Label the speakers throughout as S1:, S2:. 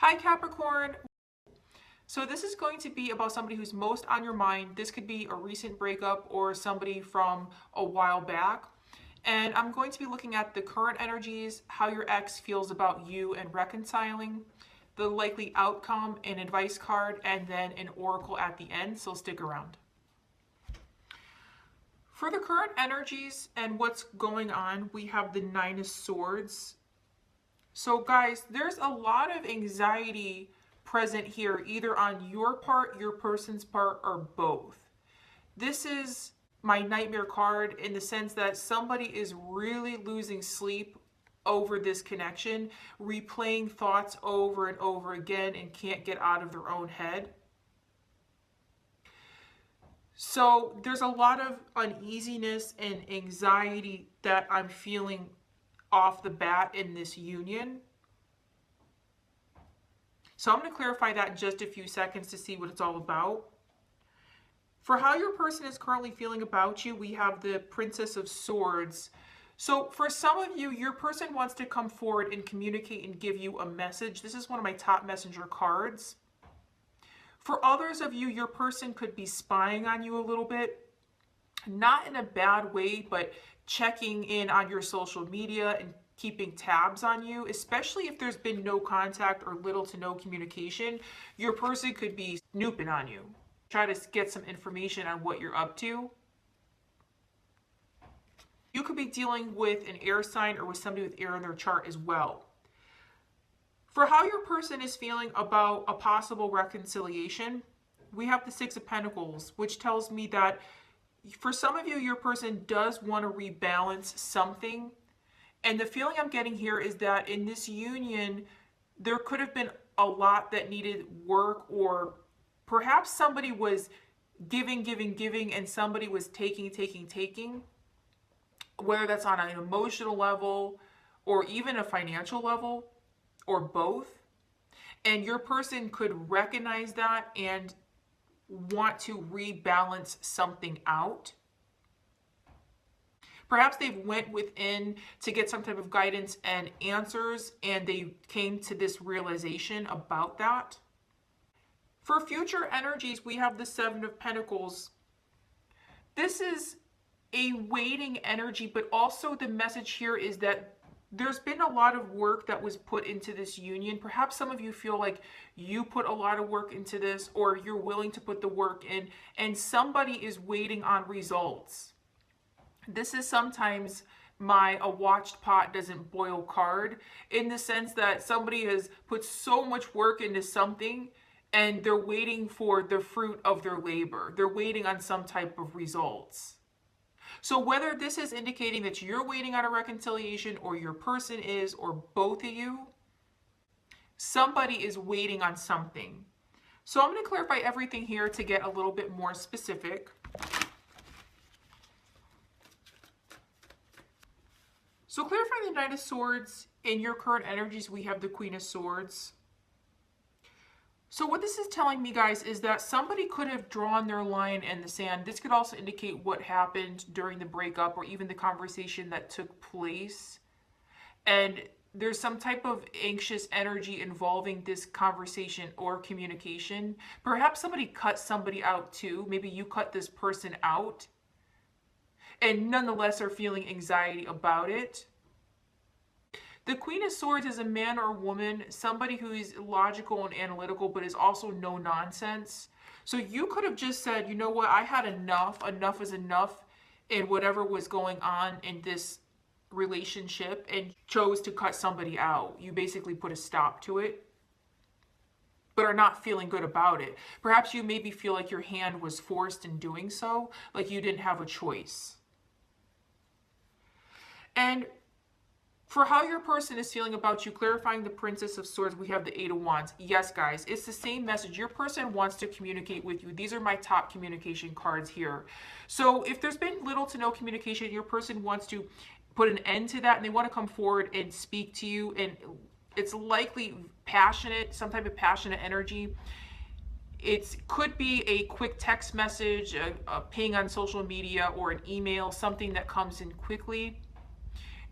S1: Hi Capricorn. So this is going to be about somebody who's most on your mind. This could be a recent breakup or somebody from a while back. And I'm going to be looking at the current energies, how your ex feels about you and reconciling, the likely outcome, an advice card, and then an oracle at the end. So stick around. For the current energies and what's going on, we have the Nine of Swords. So guys, there's a lot of anxiety present here, either on your part, your person's part, or both. This is my nightmare card in the sense that somebody is really losing sleep over this connection, replaying thoughts over and over again and can't get out of their own head. So there's a lot of uneasiness and anxiety that I'm feeling off the bat in this union. So I'm going to clarify that in just a few seconds to see what it's all about. For how your person is currently feeling about you, we have the Princess of Swords. So for some of you, your person wants to come forward and communicate and give you a message. This is one of my top messenger cards. For others of you, your person could be spying on you a little bit. Not in a bad way, but checking in on your social media and keeping tabs on you, especially if there's been no contact or little to no communication. Your person could be snooping on you, try to get some information on what you're up to. You could be dealing with an air sign or with somebody with air in their chart as well. For how your person is feeling about a possible reconciliation, we have the Six of Pentacles, which tells me that for some of you, your person does want to rebalance something. And the feeling I'm getting here is that in this union, there could have been a lot that needed work, or perhaps somebody was giving, and somebody was taking, whether that's on an emotional level or even a financial level or both. And your person could recognize that and want to rebalance something out. Perhaps they went within to get some type of guidance and answers, and they came to this realization about that. For future energies, we have the Seven of Pentacles. This is a waiting energy, but also the message here is that there's been a lot of work that was put into this union. Perhaps some of you feel like you put a lot of work into this, or you're willing to put the work in, and somebody is waiting on results. This is sometimes a watched pot doesn't boil card, in the sense that somebody has put so much work into something and they're waiting for the fruit of their labor. They're waiting on some type of results. So whether this is indicating that you're waiting on a reconciliation, or your person is, or both of you, somebody is waiting on something. So I'm going to clarify everything here to get a little bit more specific. So clarifying the Knight of Swords, in your current energies, we have the Queen of Swords. So what this is telling me, guys, is that somebody could have drawn their line in the sand. This could also indicate what happened during the breakup, or even the conversation that took place. And there's some type of anxious energy involving this conversation or communication. Perhaps somebody cut somebody out too. Maybe you cut this person out, and nonetheless are feeling anxiety about it. The Queen of Swords is a man or woman, somebody who is logical and analytical, but is also no nonsense. So you could have just said, you know what, I had enough is enough in whatever was going on in this relationship, and chose to cut somebody out. You basically put a stop to it, but are not feeling good about it. Perhaps you maybe feel like your hand was forced in doing so, like you didn't have a choice. And for how your person is feeling about you, clarifying the Princess of Swords, we have the Eight of Wands. Yes, guys, it's the same message. Your person wants to communicate with you. These are my top communication cards here. So if there's been little to no communication, your person wants to put an end to that, and they want to come forward and speak to you. And it's likely passionate, some type of passionate energy. It could be a quick text message, a ping on social media, or an email, something that comes in quickly.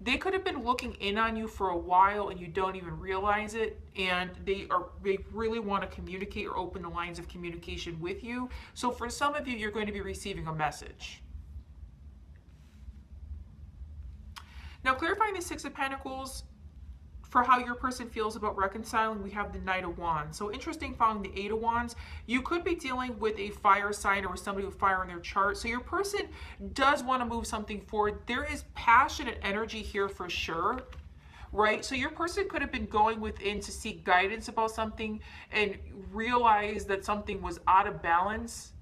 S1: They could have been looking in on you for a while and you don't even realize it, and they really want to communicate or open the lines of communication with you. So for some of you, you're going to be receiving a message. Now, clarifying the Six of Pentacles, for how your person feels about reconciling, we have the Knight of Wands. So interesting, following the Eight of Wands, you could be dealing with a fire sign or with somebody with fire in their chart. So your person does want to move something forward. There is passionate energy here for sure, right? So your person could have been going within to seek guidance about something and realize that something was out of balance,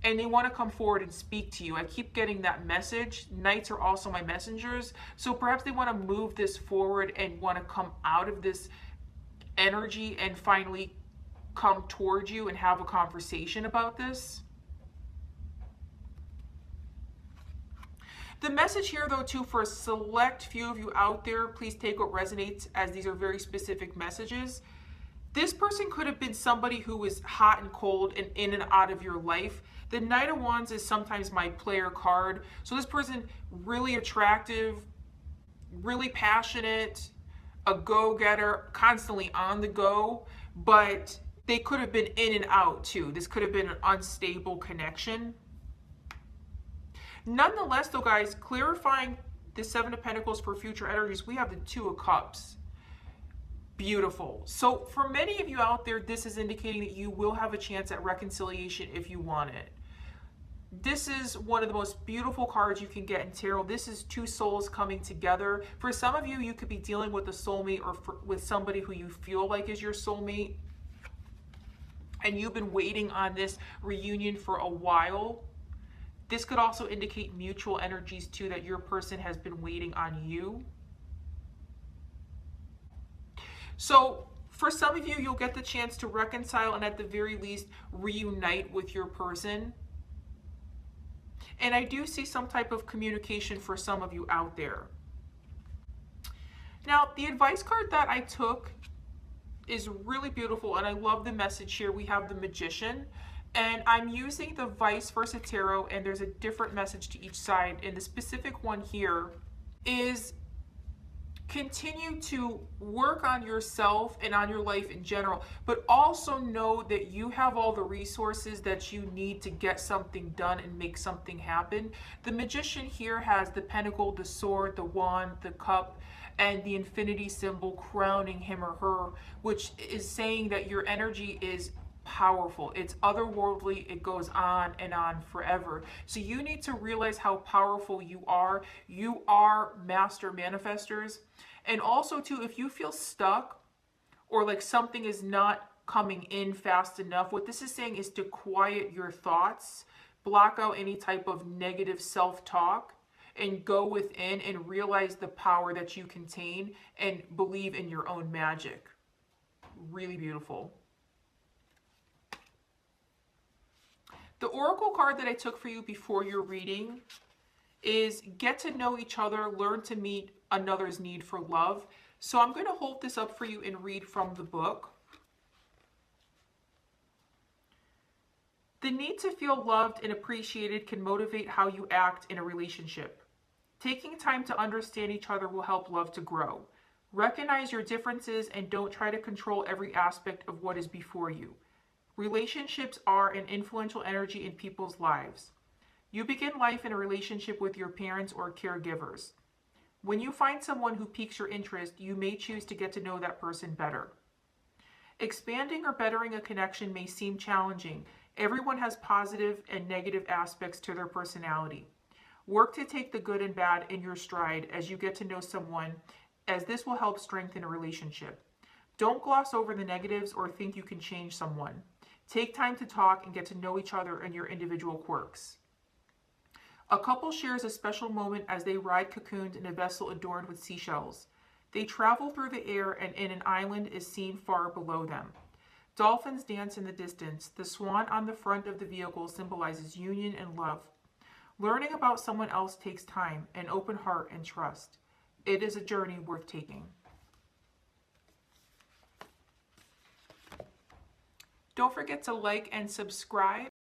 S1: and they want to come forward and speak to you. I keep getting that message. Knights are also my messengers. So perhaps they want to move this forward and want to come out of this energy and finally come towards you and have a conversation about this. The message here, though, too, for a select few of you out there, please take what resonates, as these are very specific messages. This person could have been somebody who was hot and cold and in and out of your life. The Knight of Wands is sometimes my player card. So this person, really attractive, really passionate, a go-getter, constantly on the go, but they could have been in and out too. This could have been an unstable connection. Nonetheless, though, guys, clarifying the Seven of Pentacles for future energies, we have the Two of Cups. Beautiful. So for many of you out there, this is indicating that you will have a chance at reconciliation if you want it. This is one of the most beautiful cards you can get in tarot. This is two souls coming together. For some of you, you could be dealing with a soulmate or with somebody who you feel like is your soulmate, and you've been waiting on this reunion for a while. This could also indicate mutual energies too, that your person has been waiting on you. So for some of you, you'll get the chance to reconcile and at the very least reunite with your person. And I do see some type of communication for some of you out there. Now, the advice card that I took is really beautiful, and I love the message here. We have the Magician, and I'm using the Vice Versa Tarot, and there's a different message to each side. And the specific one here is continue to work on yourself and on your life in general, but also know that you have all the resources that you need to get something done and make something happen. The Magician here has the Pentacle, the Sword, the Wand, the Cup, and the Infinity symbol crowning him or her, which is saying that your energy is powerful. It's otherworldly. It goes on and on forever. So you need to realize how powerful you are. You are master manifestors. And also too, if you feel stuck or like something is not coming in fast enough, what this is saying is to quiet your thoughts, block out any type of negative self-talk, and go within and realize the power that you contain and believe in your own magic. Really beautiful. The Oracle card that I took for you before your reading is get to know each other, learn to meet another's need for love. So I'm going to hold this up for you and read from the book. The need to feel loved and appreciated can motivate how you act in a relationship. Taking time to understand each other will help love to grow. Recognize your differences and don't try to control every aspect of what is before you. Relationships are an influential energy in people's lives. You begin life in a relationship with your parents or caregivers. When you find someone who piques your interest, you may choose to get to know that person better. Expanding or bettering a connection may seem challenging. Everyone has positive and negative aspects to their personality. Work to take the good and bad in your stride as you get to know someone, as this will help strengthen a relationship. Don't gloss over the negatives or think you can change someone. Take time to talk and get to know each other and your individual quirks. A couple shares a special moment as they ride cocooned in a vessel adorned with seashells. They travel through the air and an island is seen far below them. Dolphins dance in the distance. The swan on the front of the vehicle symbolizes union and love. Learning about someone else takes time, an open heart, and trust. It is a journey worth taking. Don't forget to like and subscribe.